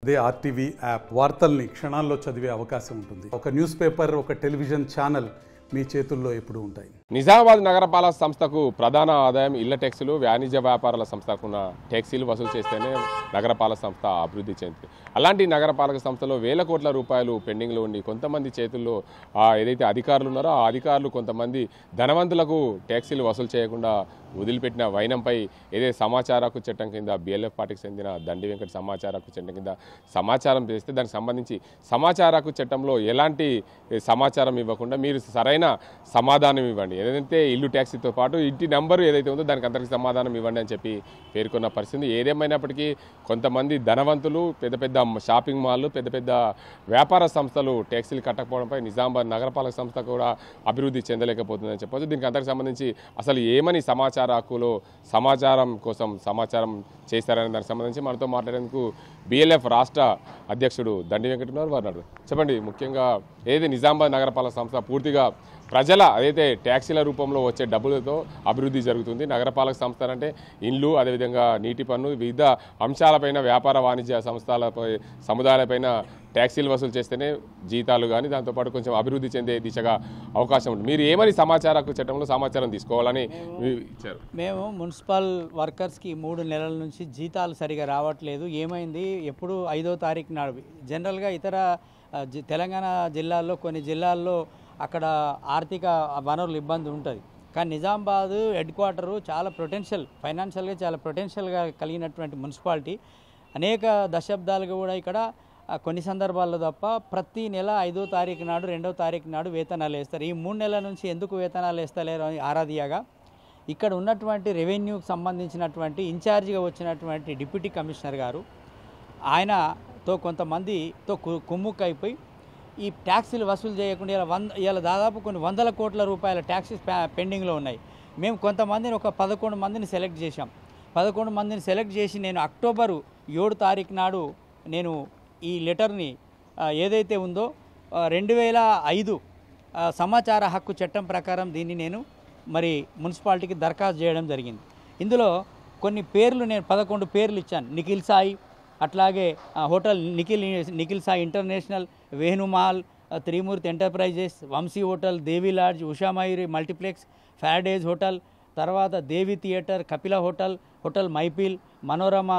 అదే RTV app వార్తల్ని క్షణాల్లో చదివే అవకాశం ఉంటుంది. ఒక న్యూస్ పేపర్, ఒక టెలివిజన్ ఛానల్ మీ చేతుల్లో ఎప్పుడూ ఉంటాయి. నిజామాబాద్ నగరపాలక సంస్థకు ప్రధాన ఆదాయం ఇళ్ల ట్యాక్సులు, వాణిజ్య వ్యాపారాల సంస్థకున్న ట్యాక్సీలు వసూలు చేస్తేనే నగరపాలక సంస్థ అభివృద్ధి చెందుతుంది. అలాంటి నగరపాలక సంస్థలో వేల కోట్ల రూపాయలు పెండింగ్లో ఉండి కొంతమంది చేతుల్లో ఏదైతే అధికారులు ఉన్నారో ఆ అధికారులు కొంతమంది ధనవంతులకు ట్యాక్సీలు వసూలు చేయకుండా వదిలిపెట్టిన వైనంపై ఏదైతే సమాచార హక్కు చట్టం కింద BLF పార్టీకి చెందిన దండి వెంకట సమాచార హక్కు చట్టం కింద సమాచారం చేస్తే దానికి సంబంధించి సమాచార హక్కు చట్టంలో ఎలాంటి సమాచారం ఇవ్వకుండా మీరు సరైన సమాధానం ఇవ్వండి, ఏదైతే ఇల్లు ట్యాక్సీతో పాటు ఇంటి నెంబరు ఏదైతే ఉందో దానికి అందరికీ సమాధానం ఇవ్వండి అని చెప్పి పేర్కొన్న పరిస్థితి. ఏదేమైనప్పటికీ కొంతమంది ధనవంతులు, పెద్ద పెద్ద షాపింగ్ మాల్లు, పెద్ద పెద్ద వ్యాపార సంస్థలు ట్యాక్సీలు కట్టకపోవడంపై నిజామాబాద్ నగరపాలక సంస్థ కూడా అభివృద్ధి చెందలేకపోతుందని చెప్పవచ్చు. దీనికి అందరికి సంబంధించి అసలు ఏమని సమాచార హక్కులో సమాచారం కోసం సమాచారం చేశారనే దానికి సంబంధించి మనతో మాట్లాడేందుకు BLF రాష్ట్ర అధ్యక్షుడు దండి వెంకట ఉన్నారు. వారు చెప్పండి, ముఖ్యంగా ఏదైతే నిజామాబాద్ నగరపాలక సంస్థ పూర్తిగా ప్రజల అదైతే ట్యాక్సీల రూపంలో వచ్చే డబ్బులతో అభివృద్ధి జరుగుతుంది. నగరపాలక సంస్థ అంటే ఇండ్లు, అదేవిధంగా నీటి పన్ను, వివిధ అంశాలపైన వ్యాపార వాణిజ్య సంస్థలపై సముదాయాలపైన ట్యాక్సీలు వసూలు చేస్తేనే జీతాలు కానీ దాంతోపాటు కొంచెం అభివృద్ధి చెందే దిశగా అవకాశం ఉంటుంది. మీరు ఏమని సమాచార హక్కు చట్టంలో సమాచారం తీసుకోవాలని ఇచ్చారు? మేము మున్సిపల్ వర్కర్స్కి 3 నెలల నుంచి జీతాలు సరిగా రావట్లేదు. ఏమైంది, ఎప్పుడు 5వ తారీఖు నాడు జనరల్గా ఇతర తెలంగాణ జిల్లాల్లో కొన్ని జిల్లాల్లో అక్కడ ఆర్థిక వనరులు ఇబ్బంది ఉంటుంది. కానీ నిజామాబాద్ హెడ్ క్వార్టరు చాలా ఫైనాన్షియల్గా చాలా పొటెన్షియల్గా కలిగినటువంటి మున్సిపాలిటీ. అనేక దశాబ్దాలుగా కూడా ఇక్కడ కొన్ని సందర్భాల్లో తప్ప ప్రతి నెల 5వ తారీఖు నాడు 2వ తారీఖు నాడు వేతనాలు వేస్తారు. ఈ 3 నెలల నుంచి ఎందుకు వేతనాలు వేస్తలేరు అని ఆరాధియాగా ఇక్కడ ఉన్నటువంటి రెవెన్యూకి సంబంధించినటువంటి ఇన్ఛార్జిగా వచ్చినటువంటి డిప్యూటీ కమిషనర్ గారు ఆయనతో కొంతమందితో కుమ్ముక్కైపోయి ఈ ట్యాక్సీలు వసూలు చేయకుండా ఇలా దాదాపు కొన్ని వందల కోట్ల రూపాయల ట్యాక్సీస్ పెండింగ్లో ఉన్నాయి. మేము కొంతమందిని ఒక 11 మందిని సెలెక్ట్ చేశాం. 11 మందిని సెలెక్ట్ చేసి నేను అక్టోబరు 7 తారీఖు నాడు నేను ఈ లెటర్ని ఏదైతే ఉందో 2005 సమాచార హక్కు చట్టం ప్రకారం దీన్ని నేను మరి మున్సిపాలిటీకి దరఖాస్తు చేయడం జరిగింది. ఇందులో కొన్ని పేర్లు నేను 11 పేర్లు ఇచ్చాను. నిఖిల్ సాయి, అట్లాగే hotel Nikhil Sai international, Venumall, Trimurthy enterprises, Vamsi hotel, Devi lodge, Ushamayuri multiplex, Paradise hotel, తర్వాత దేవి థియేటర్, కపిల హోటల్ మైపీల్, మనోరమ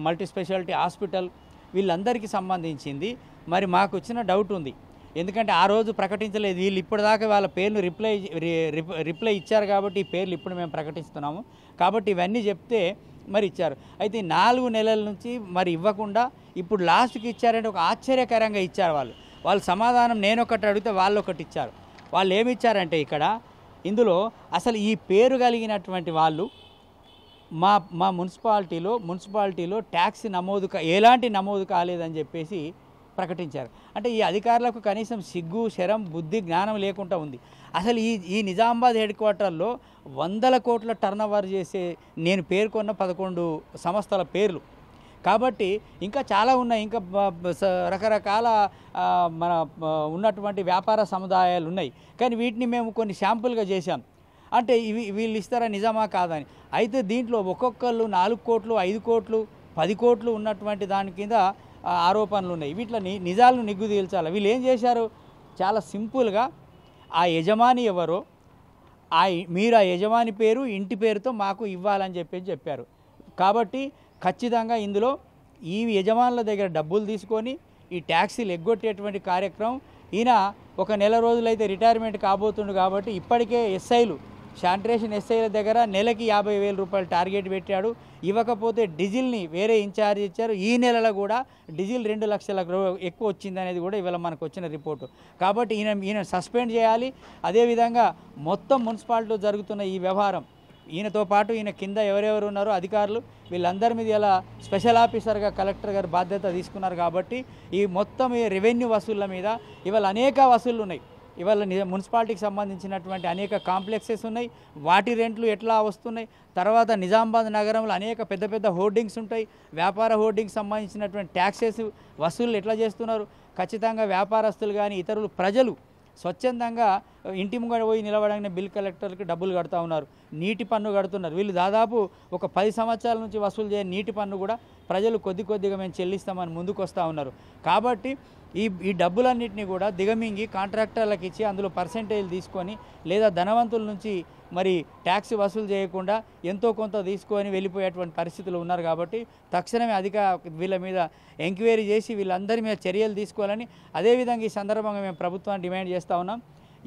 మల్టీ స్పెషాలిటీ హాస్పిటల్, వీళ్ళందరికీ సంబంధించింది. మరి మాకు వచ్చిన డౌట్ ఉంది, ఎందుకంటే ఆ రోజు ప్రకటించలేదు వీళ్ళు, ఇప్పటిదాకా వాళ్ళ పేర్లు రిప్లై ఇచ్చారు కాబట్టి ఈ పేర్లు ఇప్పుడు మేము ప్రకటిస్తున్నాము కాబట్టి ఇవన్నీ చెప్తే మరి ఇచ్చారు. అయితే 4 నెలల నుంచి మరి ఇవ్వకుండా ఇప్పుడు లాస్ట్కి ఇచ్చారంటే ఒక ఆశ్చర్యకరంగా ఇచ్చారు. వాళ్ళు సమాధానం నేను ఒకటి అడిగితే వాళ్ళు ఒకటి ఇచ్చారు. వాళ్ళు ఏమి ఇచ్చారంటే ఇక్కడ ఇందులో అసలు ఈ పేరు కలిగినటువంటి వాళ్ళు మా మున్సిపాలిటీలో ట్యాక్స్ ఎలాంటి నమోదు కాలేదని చెప్పేసి ప్రకటించారు. అంటే ఈ అధికారులకు కనీసం సిగ్గు, శరం, బుద్ధి, జ్ఞానం లేకుండా ఉంది. అసలు ఈ నిజామాబాద్ హెడ్ క్వార్టర్లో వందల కోట్ల టర్నోవర్ చేసే నేను పేర్కొన్న 11 సంస్థల పేర్లు కాబట్టి ఇంకా చాలా ఉన్నాయి. ఇంకా రకరకాల మన ఉన్నటువంటి వ్యాపార సముదాయాలు ఉన్నాయి. కానీ వీటిని మేము కొన్ని శాంపుల్గా చేశాం. అంటే వీళ్ళు ఇస్తారా నిజమా కాదని. అయితే దీంట్లో ఒక్కొక్కళ్ళు 4 కోట్లు, 5 కోట్లు, 10 కోట్లు ఉన్నటువంటి దాని కింద ఆరోపణలు ఉన్నాయి. వీటిలో నిజాలను నిగ్గు తేల్చాలి. వీళ్ళు ఏం చేశారు, చాలా సింపుల్గా ఆ యజమాని ఎవరో మీరు ఆ యజమాని పేరు, ఇంటి పేరుతో మాకు ఇవ్వాలని చెప్పారు. కాబట్టి ఖచ్చితంగా ఇందులో ఈ యజమానుల దగ్గర డబ్బులు తీసుకొని ఈ ట్యాక్సీలు ఎగ్గొట్టేటువంటి కార్యక్రమం ఈయన ఒక నెల రోజులైతే రిటైర్మెంట్ కాబోతుండు కాబట్టి ఇప్పటికే శానిటేషన్ ఎస్ఐల దగ్గర నెలకి 50,000 రూపాయలు టార్గెట్ పెట్టాడు. ఇవ్వకపోతే డీజిల్ని వేరే ఇన్ఛార్జ్ ఇచ్చారు. ఈ నెలలో కూడా డీజిల్ 2 లక్షల ఎక్కువ వచ్చిందనేది కూడా ఇవాళ మనకు వచ్చిన రిపోర్టు. కాబట్టి ఈయన సస్పెండ్ చేయాలి. అదేవిధంగా మొత్తం మున్సిపాలిటీలో జరుగుతున్న ఈ వ్యవహారం ఈయనతో పాటు ఈయన కింద ఎవరెవరు ఉన్నారో అధికారులు వీళ్ళందరి మీద ఇలా స్పెషల్ ఆఫీసర్గా కలెక్టర్ గారు బాధ్యత తీసుకున్నారు. కాబట్టి ఈ మొత్తం ఈ రెవెన్యూ వసూళ్ళ మీద ఇవాళ అనేక వసూళ్ళు ఉన్నాయి. ఇవాళ మున్సిపాలిటీకి సంబంధించినటువంటి అనేక కాంప్లెక్సెస్ ఉన్నాయి. వాటి రెంట్లు ఎట్లా వస్తున్నాయి, తర్వాత నిజామాబాద్ నగరంలో అనేక పెద్ద పెద్ద హోర్డింగ్స్ ఉంటాయి. వ్యాపార హోర్డింగ్స్ సంబంధించినటువంటి ట్యాక్సెస్ వసూళ్ళు ఎట్లా చేస్తున్నారు. ఖచ్చితంగా వ్యాపారస్తులు కానీ ఇతరులు ప్రజలు స్వచ్ఛందంగా ఇంటి ముంగడ పోయి నిలబడగానే బిల్ కలెక్టర్కి డబ్బులు కడతా ఉన్నారు, నీటి పన్ను కడుతున్నారు. వీళ్ళు దాదాపు ఒక 10 సంవత్సరాల నుంచి వసూలు చేయని నీటి పన్ను కూడా ప్రజలు కొద్దిగా మేము చెల్లిస్తామని ముందుకు వస్తూ ఉన్నారు. కాబట్టి ఈ డబ్బులన్నింటినీ కూడా దిగమింగి కాంట్రాక్టర్లకు ఇచ్చి అందులో పర్సెంటేజ్ తీసుకొని లేదా ధనవంతుల నుంచి మరి ట్యాక్స్ వసూలు చేయకుండా ఎంతో కొంత తీసుకొని వెళ్ళిపోయేటువంటి పరిస్థితులు ఉన్నారు. కాబట్టి తక్షణమే వీళ్ళ మీద ఎంక్వైరీ చేసి వీళ్ళందరి మీద చర్యలు తీసుకోవాలని, అదేవిధంగా ఈ సందర్భంగా మేము ప్రభుత్వాన్ని డిమాండ్ చేస్తూ ఉన్నాం.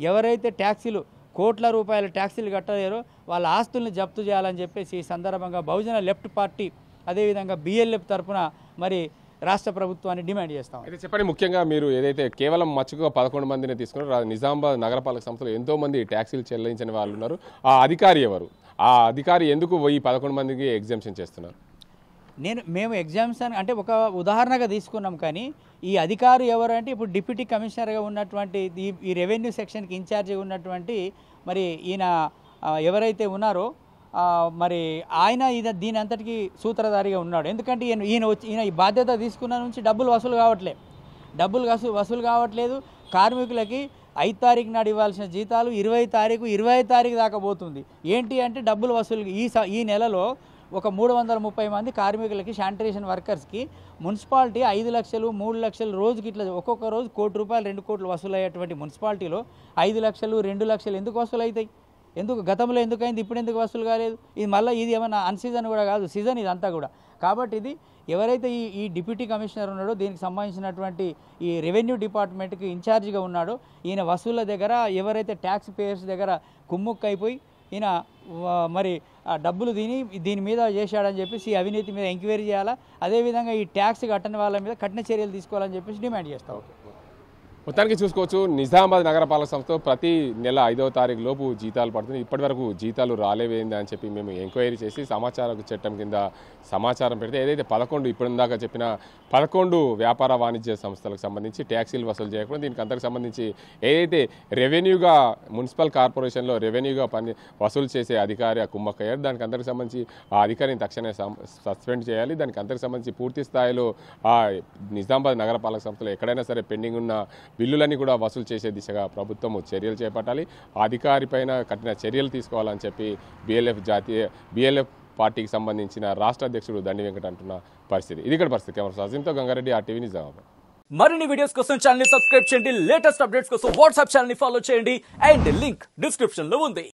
ఎవరైతే ట్యాక్సీలు కోట్ల రూపాయల ట్యాక్సీలు కట్టలేరో వాళ్ళ ఆస్తుల్ని జప్తు చేయాలని చెప్పేసి ఈ సందర్భంగా బహుజన లెఫ్ట్ పార్టీ అదేవిధంగా BLF తరఫున మరి రాష్ట్ర ప్రభుత్వాన్ని డిమాండ్ చేస్తాం. అయితే చెప్పండి, ముఖ్యంగా మీరు ఏదైతే కేవలం మచ్చుగా 11 మందిని తీసుకున్నారు, నిజామాబాద్ నగరపాలక సంస్థలో ఎంతో మంది ట్యాక్సీలు చెల్లించిన వాళ్ళు ఉన్నారు. ఆ అధికారి ఎవరు? ఆ అధికారి ఎందుకు ఈ 11 మందికి ఎగ్జామ్షన్ చేస్తున్నారు? మేము ఎగ్జామ్షన్ అంటే ఒక ఉదాహరణగా తీసుకున్నాం, కానీ ఈ అధికారి ఎవరంటే ఇప్పుడు డిప్యూటీ కమిషనర్గా ఉన్నటువంటి ఈ రెవెన్యూ సెక్షన్కి ఇన్ఛార్జిగా ఉన్నటువంటి మరి ఈయన ఎవరైతే ఉన్నారో మరి ఆయన దీని అంతటికి సూత్రధారిగా ఉన్నాడు. ఎందుకంటే ఈయన ఈ బాధ్యత తీసుకున్న నుంచి డబ్బులు వసూలు కావట్లేదు. కార్మికులకి 5 తారీఖు నాడు ఇవ్వాల్సిన జీతాలు 20 తారీఖు దాకా పోతుంది. ఏంటి అంటే డబ్బులు వసూలు ఈ నెలలో ఒక 330 మంది కార్మికులకి శానిటేషన్ వర్కర్స్కి మున్సిపాలిటీ 5 లక్షలు 3 లక్షలు రోజుకి ఇట్లా ఒక్కొక్క రోజు ₹1 కోటి 2 కోట్లు వసూలు అయ్యేటువంటి మున్సిపాలిటీలో 5 లక్షలు 2 లక్షలు ఎందుకు వసూలు అవుతాయి? ఎందుకు గతంలో ఎందుకైంది, ఇప్పుడు ఎందుకు వసూలు కాలేదు? ఇది ఏమన్నా అన్సీజన్ కూడా కాదు, సీజన్ ఇదంతా కూడా. కాబట్టి ఇది ఎవరైతే ఈ డిప్యూటీ కమిషనర్ ఉన్నాడో దీనికి సంబంధించినటువంటి ఈ రెవెన్యూ డిపార్ట్మెంట్కి ఇన్ఛార్జిగా ఉన్నాడో ఈయన వసూళ్ళ దగ్గర ఎవరైతే ట్యాక్స్ పేయర్స్ దగ్గర కుమ్ముక్కైపోయి ఈయన మరి ఆ డబ్బులు దీని మీద చేశాడని చెప్పేసి అవినీతి మీద ఎంక్వైరీ చేయాలా, అదేవిధంగా ఈ ట్యాక్స్ కట్టని వాళ్ళ మీద కఠిన చర్యలు తీసుకోవాలని చెప్పేసి డిమాండ్ చేస్తాం. మొత్తానికి చూసుకోవచ్చు, నిజామాబాద్ నగరపాలక సంస్థ ప్రతి నెల 5వ తారీఖు లోపు జీతాలు పడుతుంది. ఇప్పటి వరకు జీతాలు రాలేవేంది అని చెప్పి మేము ఎంక్వైరీ చేసి సమాచార చట్టం కింద సమాచారం పెడితే ఏదైతే 11 ఇప్పుడు ఇందాక చెప్పిన 11 వ్యాపార వాణిజ్య సంస్థలకు సంబంధించి ట్యాక్సీలు వసూలు చేయకుండా దీనికి అంతకు సంబంధించి ఏదైతే రెవెన్యూగా మున్సిపల్ కార్పొరేషన్లో రెవెన్యూగా వసూలు చేసే అధికారి కుమ్మక్కయ్యారు, దానికి అందరికి సంబంధించి ఆ అధికారిని తక్షణమే సస్పెండ్ చేయాలి. దానికి అందరికి సంబంధించి పూర్తి స్థాయిలో నిజామాబాద్ నగరపాలక సంస్థలో ఎక్కడైనా సరే పెండింగ్ ఉన్న బిల్లులన్నీ కూడా వసూలు చేసే దిశగా ప్రభుత్వం చర్యలు చేపట్టాలి. ఆ అధికారి పైన కఠిన చర్యలు తీసుకోవాలని చెప్పి BLF పార్టీకి సంబంధించిన రాష్ట్ర అధ్యక్షుడు దండి వెంకట అంటున్న పరిస్థితి. ఇది ఇక్కడ పరిస్థితి. కెమెరా అజింతో గంగారెడ్డి, RTV నిజామాబాద్. మరిన్ని వీడియోస్ కోసం ఛానల్ ని సబ్స్క్రైబ్ చేయండి, లేటెస్ట్ అప్డేట్స్ కోసం వాట్సాప్ ఛానల్ ని ఫాలో చేయండి అండ్ లింక్ డిస్క్రిప్షన్ లో ఉంది.